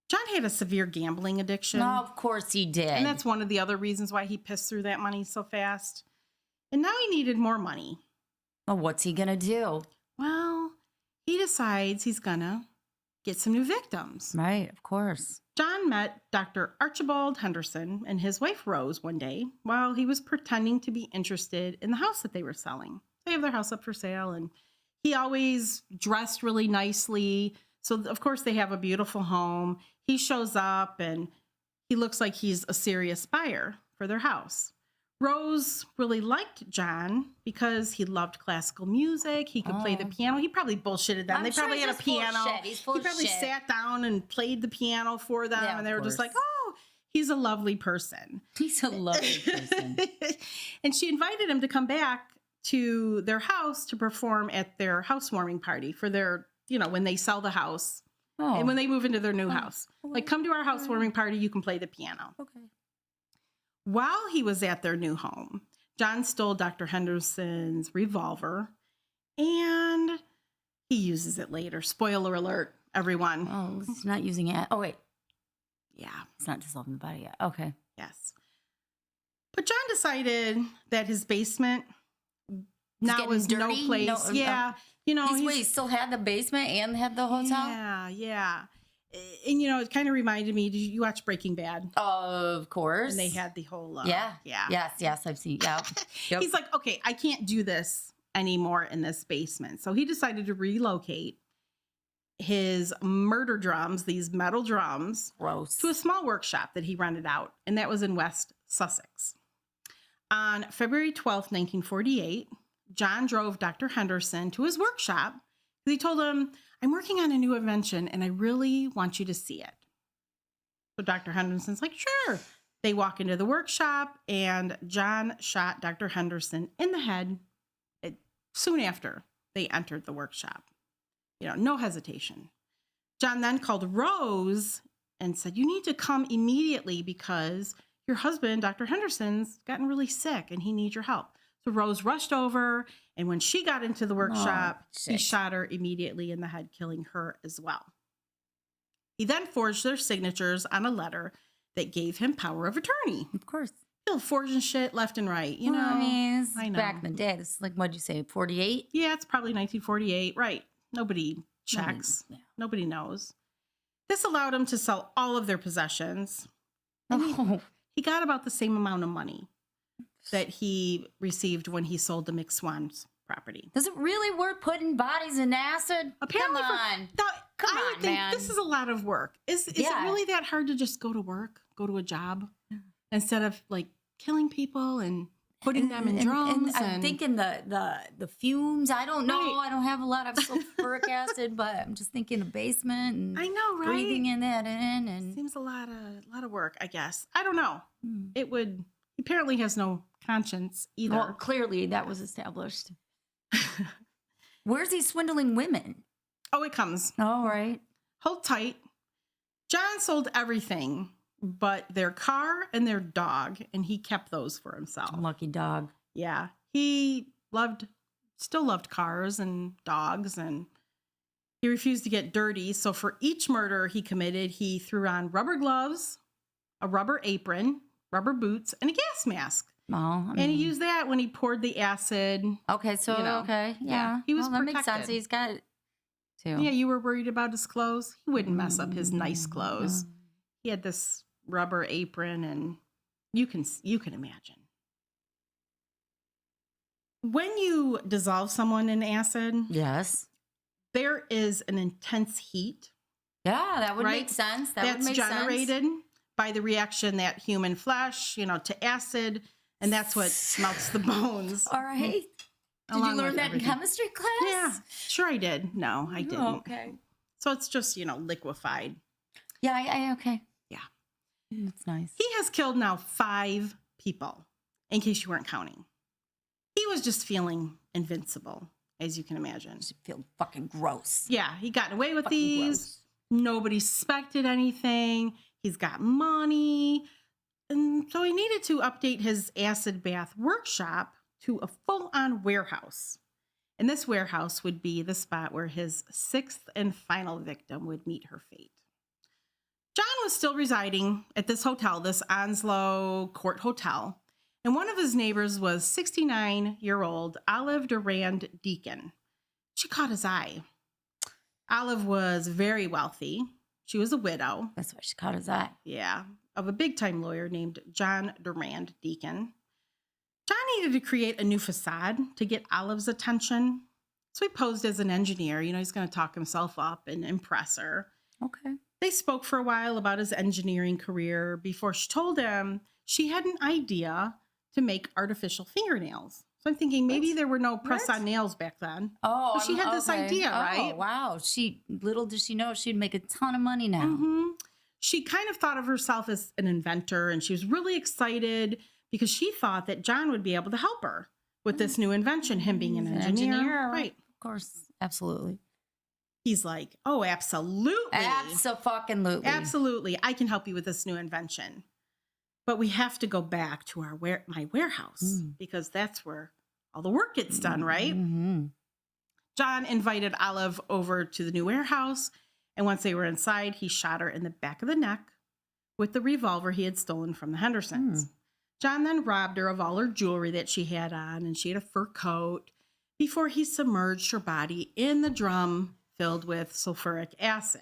John had a severe gambling addiction. No, of course he did. And that's one of the other reasons why he pissed through that money so fast. And now he needed more money. Well, what's he going to do? Well, he decides he's going to get some new victims. Right, of course. John met Dr. Archibald Henderson and his wife Rose one day while he was pretending to be interested in the house that they were selling. They have their house up for sale, and he always dressed really nicely. So, of course, they have a beautiful home. He shows up, and he looks like he's a serious buyer for their house. Rose really liked John because he loved classical music. He could play the piano. He probably bullshitted them. They probably had a piano. He probably sat down and played the piano for them, and they were just like, oh, he's a lovely person. He's a lovely person. And she invited him to come back to their house to perform at their housewarming party for their, you know, when they sell the house and when they move into their new house. Like, come to our housewarming party, you can play the piano. Okay. While he was at their new home, John stole Dr. Henderson's revolver, and he uses it later. Spoiler alert, everyone. Oh, he's not using it. Oh, wait. Yeah. It's not dissolving the body yet. Okay. Yes. But John decided that his basement now was dirty? no place. No, yeah. You know, he still had the basement and had the hotel? Yeah. And, you know, it kind of reminded me, did you watch Breaking Bad? Of course. And they had the whole... Yes, I've seen. Yeah. Yep. He's like, okay, I can't do this anymore in this basement. So he decided to relocate his murder drums, these metal drums, to a small workshop that he rented out. And that was in West Sussex. On February 12th, 1948, John drove Dr. Henderson to his workshop. He told him, I'm working on a new invention, and I really want you to see it. So Dr. Henderson's like, sure. They walk into the workshop, and John shot Dr. Henderson in the head soon after they entered the workshop. You know, no hesitation. John then called Rose and said, you need to come immediately because your husband, Dr. Henderson's, gotten really sick, and he needs your help. So Rose rushed over, and when she got into the workshop, he shot her immediately in the head, killing her as well. He then forged their signatures on a letter that gave him power of attorney. Of course. He'll forging shit left and right, you know. I mean, I know. Back in the day, it's like, what'd you say, 48? Yeah, it's probably 1948. Right. Nobody checks. Nobody knows. This allowed him to sell all of their possessions. He got about the same amount of money that he received when he sold the McSwans property. Is it really worth putting bodies in acid? Apparently, Come on, man. This is a lot of work. Is it really that hard to just go to work, go to a job, instead of like killing people and putting them in drums? And I'm thinking the fumes. I don't know. Right. I don't have a lot of sulfuric acid, but I'm just thinking a basement. And I know, right? Breathing in that in, and seems a lot of work. I guess I don't know. It would. He apparently has no conscience either. Well, clearly that was established. Where's he swindling women? Oh, it comes. All right. Hold tight. John sold everything but their car and their dog, and he kept those for himself. Lucky dog. Yeah. He still loved cars and dogs, and he refused to get dirty. So for each murder he committed, he threw on rubber gloves, a rubber apron, rubber boots, and a gas mask. Oh, and he used that when he poured the acid. Okay, so, okay, yeah. He was that protected. makes sense. He's got it, too. Yeah, you were worried about his clothes? He wouldn't mess up his nice clothes. He had this rubber apron, and you can imagine. When you dissolve someone in acid, Yes. there is an intense heat. Yeah, that would right? make sense. That's generated by the reaction that human flesh, to acid, and that's what melts the bones. All right. Did you learn that in chemistry class? Yeah, sure I did. No, I didn't. Oh, okay. So it's just, liquefied. Yeah, okay. Yeah. That's nice. He has killed now 5 people, in case you weren't counting. He was just feeling invincible, as you can imagine. Just feel fucking gross. Yeah, he got away with Fucking these. gross. Nobody suspected anything. He's got money. And so he needed to update his acid bath workshop to a full-on warehouse. And this warehouse would be the spot where his 6th and final victim would meet her fate. John was still residing at this hotel, this Onslow Court Hotel, and one of his neighbors was 69-year-old Olive Durand Deacon. She caught his eye. Olive was very wealthy. She was a widow. That's why she caught his eye. Yeah, of a big-time lawyer named John Durand Deacon. John needed to create a new facade to get Olive's attention. So he posed as an engineer. He's going to talk himself up and impress her. Okay. They spoke for a while about his engineering career before she told him she had an idea to make artificial fingernails. So I'm thinking maybe there were no press-on nails back then. Oh, but she had this idea, right? Oh, wow. Little did she know she'd make a ton of money now. Mm-hmm. She kind of thought of herself as an inventor, and she was really excited because she thought that John would be able to help her with this new invention, him being an engineer. Right. Of course. Absolutely. He's like, oh, absolutely. Abso-fucking-lutely. Absolutely. I can help you with this new invention. But we have to go back to my warehouse because that's where all the work gets done, right? Mm-hmm. John invited Olive over to the new warehouse, and once they were inside, he shot her in the back of the neck with the revolver he had stolen from the Hendersons. John then robbed her of all her jewelry that she had on, and she had a fur coat, before he submerged her body in the drum filled with sulfuric acid.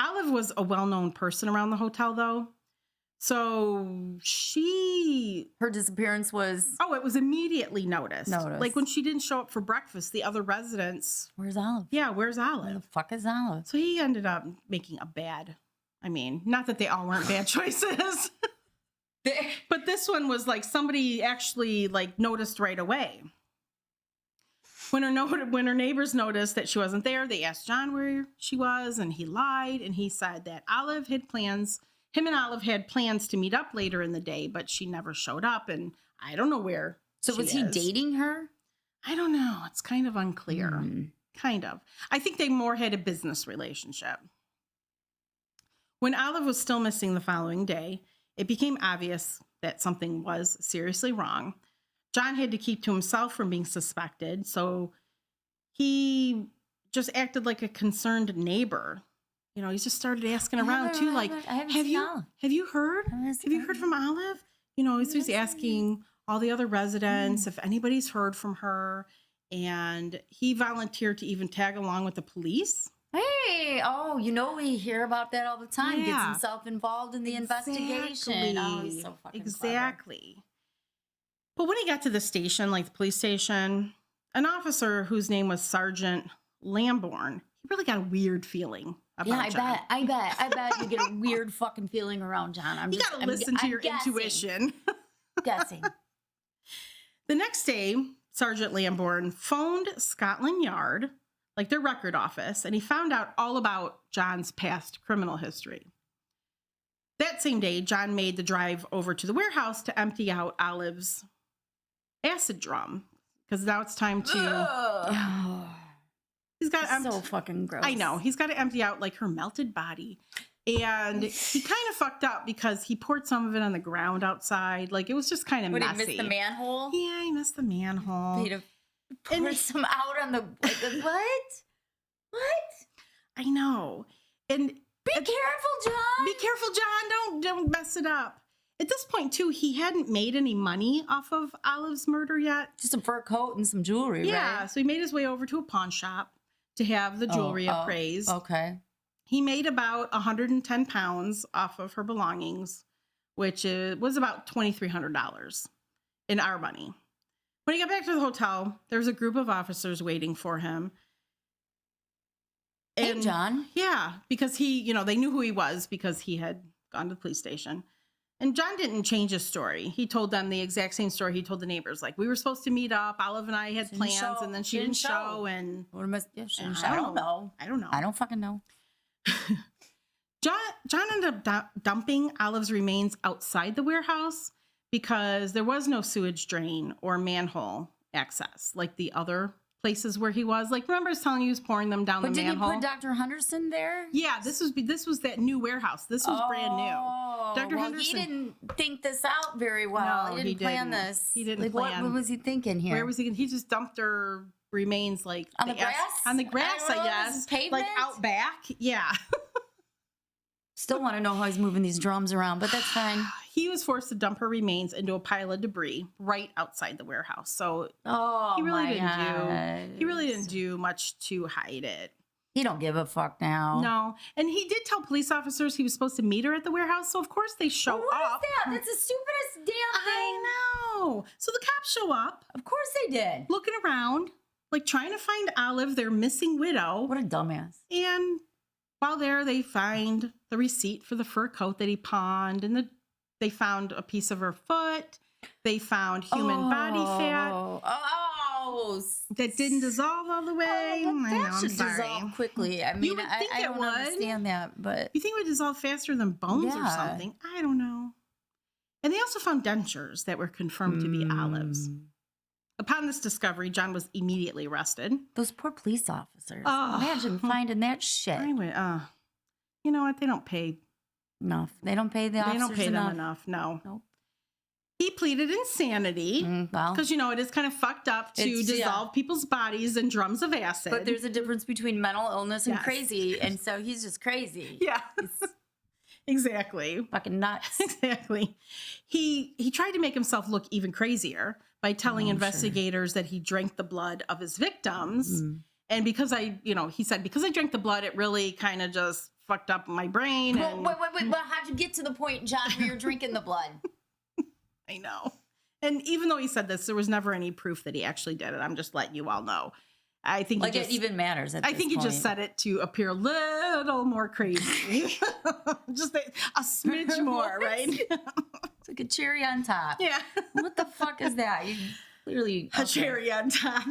Olive was a well-known person around the hotel, though. So her disappearance was... Oh, it was immediately noticed. Like when she didn't show up for breakfast, the other residents... Where's Olive? Yeah, where's Olive? Where the fuck is Olive? So he ended up making a bad... not that they all weren't bad choices. But this one was like somebody actually noticed right away. When her neighbors noticed that she wasn't there, they asked John where she was, and he lied, and he said that him and Olive had plans to meet up later in the day, but she never showed up, and I don't know where. So was he dating her? I don't know. It's kind of unclear. Kind of. I think they more had a business relationship. When Olive was still missing the following day, it became obvious that something was seriously wrong. John had to keep to himself from being suspected, so he just acted like a concerned neighbor. He just started asking around too, like, have you heard? Have you heard from Olive? He's asking all the other residents if anybody's heard from her, and he volunteered to even tag along with the police. Hey, we hear about that all the time. Gets himself involved in the investigation. Oh, he's so fucking clever. But when he got to the station, like the police station, an officer whose name was Sergeant Lambourne, he really got a weird feeling about John. I bet you get a weird fucking feeling around John. You got to listen to your intuition. Guessing. The next day, Sergeant Lambourne phoned Scotland Yard, like their record office, and he found out all about John's past criminal history. That same day, John made the drive over to the warehouse to empty out Olive's acid drum, because now it's time to... He's got so fucking gross. I know. He's got to empty out her melted body. And he kind of fucked up because he poured some of it on the ground outside. It was just kind of messy. He missed the manhole? Yeah, he missed the manhole. He'd have poured some out on the... What? I know. And be careful, John. Be careful, John. Don't mess it up. At this point, too, he hadn't made any money off of Olive's murder yet. Just a fur coat and some jewelry, right? Yeah, so he made his way over to a pawn shop to have the jewelry appraised. Okay. He made about 110 pounds off of her belongings, which was about $2,300 in our money. When he got back to the hotel, there was a group of officers waiting for him. And, hey, John. Yeah, because they knew who he was because he had gone to the police station. And John didn't change his story. He told them the exact same story he told the neighbors. Like, we were supposed to meet up. Olive and I had plans, and then she didn't show. And I don't know. I don't know. I don't fucking know. John ended up dumping Olive's remains outside the warehouse because there was no sewage drain or manhole access like the other places where he was. Like, remember I was telling you he was pouring them down the manhole? But did he put Dr. Henderson there? Yeah, this was that new warehouse. This was brand new. Dr. Henderson. He didn't think this out very well. No, he didn't plan this. He didn't plan. What was he thinking here? Where was he? He just dumped her remains like on the grass? On the grass, I guess. Pavement? Like out back. Yeah. Still want to know how he's moving these drums around, but that's fine. He was forced to dump her remains into a pile of debris right outside the warehouse. So he really didn't do much to hide it. He don't give a fuck now. No. And he did tell police officers he was supposed to meet her at the warehouse. So of course they show up. What is that? That's the stupidest damn thing. I know. So the cops show up. Of course they did. Looking around, like trying to find Olive, their missing widow. What a dumbass. And while there, they find the receipt for the fur coat that he pawned, and they found a piece of her foot. They found human body fat that didn't dissolve all the way. That should dissolve quickly. I mean, I don't understand that, but you think it would dissolve faster than bones or something? I don't know. And they also found dentures that were confirmed to be Olive's. Upon this discovery, John was immediately arrested. Those poor police officers. Imagine finding that shit. Anyway, you know what? They don't pay enough. They don't pay the officers enough. They don't pay them enough. No. Nope. He pleaded insanity because, it is kind of fucked up to dissolve people's bodies in drums of acid. But there's a difference between mental illness and crazy. And so he's just crazy. Yeah. Exactly. Fucking nuts. Exactly. He tried to make himself look even crazier by telling investigators that he drank the blood of his victims. And because he said, because I drank the blood, it really kind of just fucked up my brain. Wait. But how'd you get to the point, John, where you're drinking the blood? I know. And even though he said this, there was never any proof that he actually did it. I'm just letting you all know. I think it even matters at this point. He just said it to appear a little more crazy. Just a smidge more, right? It's like a cherry on top. Yeah. What the fuck is that? You clearly a cherry on top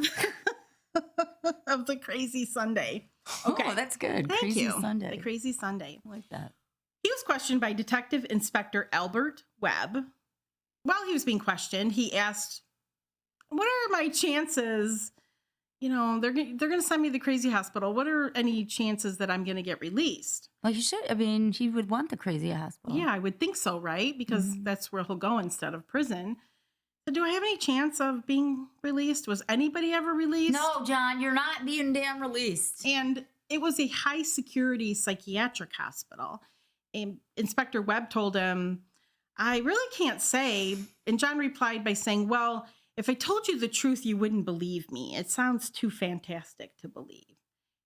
of the crazy Sunday. Okay. Oh, that's good. Thank crazy you. Sunday. The crazy Sunday. I like that. He was questioned by Detective Inspector Albert Webb. While he was being questioned, he asked, what are my chances? They're going to send me to the crazy hospital. What are any chances that I'm going to get released? Well, he should. I mean, he would want the crazy hospital. Yeah, I would think so, right? Because that's where he'll go instead of prison. So do I have any chance of being released? Was anybody ever released? No, John, you're not being damn released. And it was a high security psychiatric hospital. And Inspector Webb told him, I really can't say. And John replied by saying, well, if I told you the truth, you wouldn't believe me. It sounds too fantastic to believe.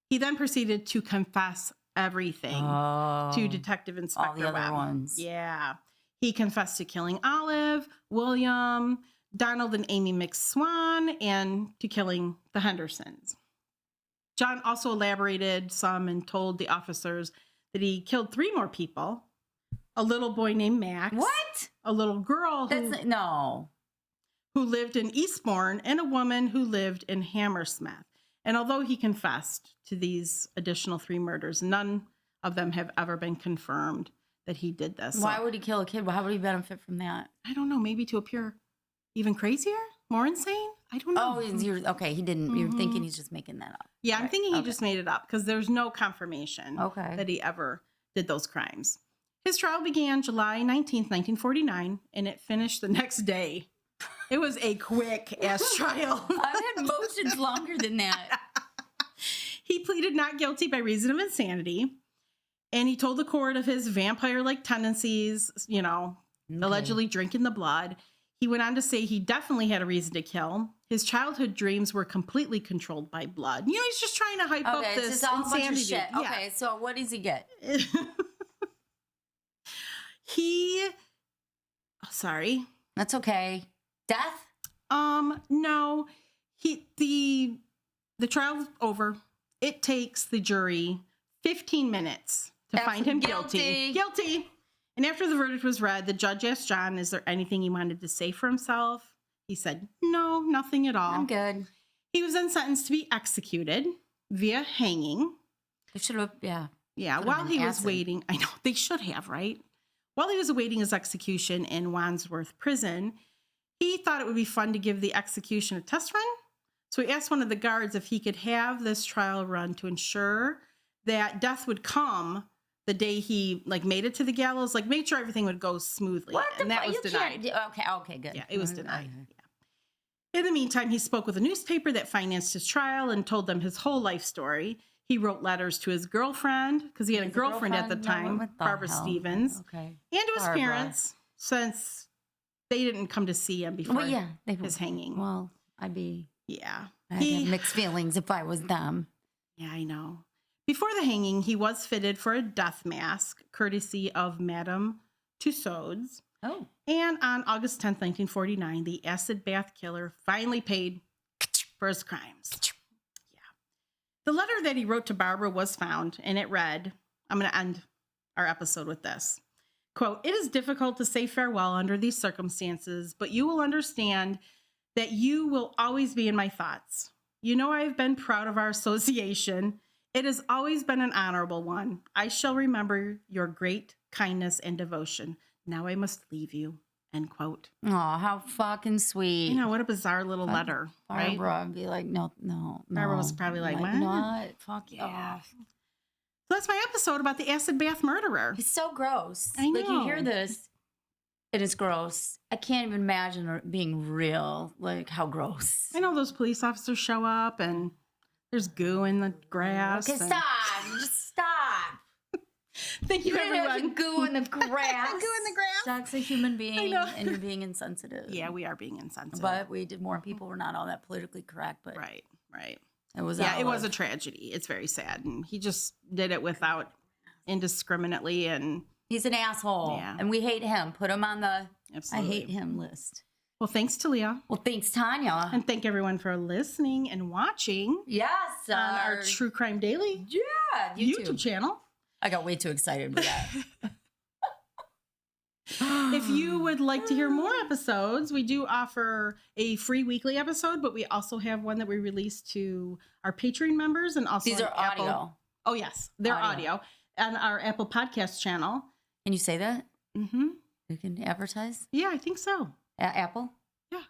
He then proceeded to confess everything to Detective Inspector all the other Webb. ones. Yeah. He confessed to killing Olive, William, Donald and Amy McSwan, and to killing the Hendersons. John also elaborated some and told the officers that he killed 3 more people. A little boy named Max. What? A little girl who lived in Eastbourne, and a woman who lived in Hammersmith. And although he confessed to these additional 3 murders, none of them have ever been confirmed that he did this. Why would he kill a kid? How would he benefit from that? I don't know. Maybe to appear even crazier? More insane? I don't know. Okay. He didn't. You're thinking he's just making that up. Yeah, I'm thinking he just made it up because there's no confirmation that he ever did those crimes. His trial began July 19th, 1949, and it finished the next day. It was a quick-ass trial. I've had motions longer than that. He pleaded not guilty by reason of insanity, and he told the court of his vampire-like tendencies, allegedly drinking the blood. He went on to say he definitely had a reason to kill. His childhood dreams were completely controlled by blood. You know, he's just trying to hype up this it's all a bunch of insanity. shit. Yeah. Okay, so what does he get? Sorry. That's okay. Death? No. The trial's over. It takes the jury 15 minutes to find him guilty. Guilty. And after the verdict was read, the judge asked John, is there anything he wanted to say for himself? He said, no, nothing at all. I'm good. He was then sentenced to be executed via hanging. They should have, yeah. Yeah, while he was waiting, I know, they should have, right? While he was awaiting his execution in Wandsworth Prison, he thought it would be fun to give the execution a test run. So he asked one of the guards if he could have this trial run to ensure that death would come the day he made it to the gallows, make sure everything would go smoothly. And that was denied. Okay, good. Yeah, it was denied. Yeah. In the meantime, he spoke with a newspaper that financed his trial and told them his whole life story. He wrote letters to his girlfriend, because he had a girlfriend at the time, Barbara Stevens, and to his parents, since they didn't come to see him before his hanging. Well, I'd be... Yeah. I'd have mixed feelings if I was them. Yeah, I know. Before the hanging, he was fitted for a death mask, courtesy of Madame Tussauds. Oh. And on August 10th, 1949, the acid bath killer finally paid for his crimes. Yeah. The letter that he wrote to Barbara was found, and it read, I'm going to end our episode with this. Quote, it is difficult to say farewell under these circumstances, but you will understand that you will always be in my thoughts. You know I have been proud of our association. It has always been an honorable one. I shall remember your great kindness and devotion. Now I must leave you. End quote. Oh, how fucking sweet. You know, what a bizarre little letter, right? Barbara would be like, no. Barbara was probably like, what? Not? Fuck yeah. So that's my episode about the acid bath murderer. It's so gross. I know. You hear this, it is gross. I can't even imagine it being real. How gross. I know those police officers show up and there's goo in the grass. Okay, stop. Just stop. Thank you, everyone. Goo in the grass. Goo in the grass. Jack's a human being, and you're being insensitive. Yeah, we are being insensitive. But we did more people were not all that politically correct. But right. It was. Yeah, it was a tragedy. It's very sad, and he just did it without indiscriminately, and he's an asshole. Yeah. And we hate him. Put him on the Absolutely. I hate him list. Well, thanks to Leah. Well, thanks, Tanya. And thank everyone for listening and watching. Yes. On our True Crime Daily YouTube channel. I got way too excited with that. If you would like to hear more episodes, we do offer a free weekly episode, but we also have one that we release to our Patreon members and also these are Apple. audio. Oh, yes. They're audio. On our Apple Podcast channel. Can you say that? Mm-hmm. You can advertise? Yeah, I think so. Apple? Yeah.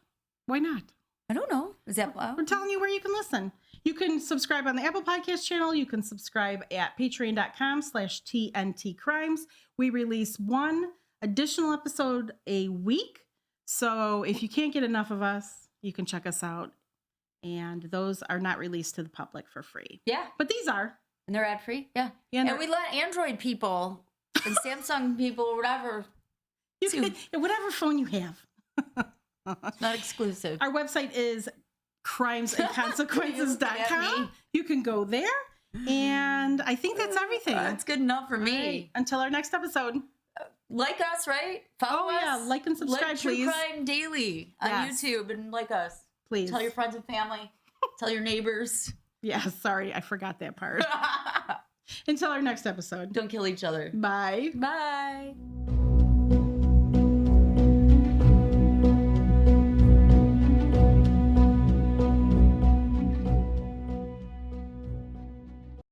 Why not? I don't know. Is that We're telling you where you can listen. You can subscribe on the Apple Podcast channel. You can subscribe at patreon.com/TNT Crimes. We release one additional episode a week. So if you can't get enough of us, you can check us out. And those are not released to the public for free. Yeah. But these are. And they're ad free? Yeah. And we let Android people and Samsung people, whatever. You can, whatever phone you have. It's not exclusive. Our website is crimesandconsequences.com. You can go there. And I think that's everything. That's good enough for me. Right. Until our next episode. Like us, right? Follow us. Yeah. Like and subscribe, please. True Crime Daily on YouTube and like us. Please. Tell your friends and family. Tell your neighbors. Yeah, sorry. I forgot that part. Until our next episode. Don't kill each other. Bye. Bye.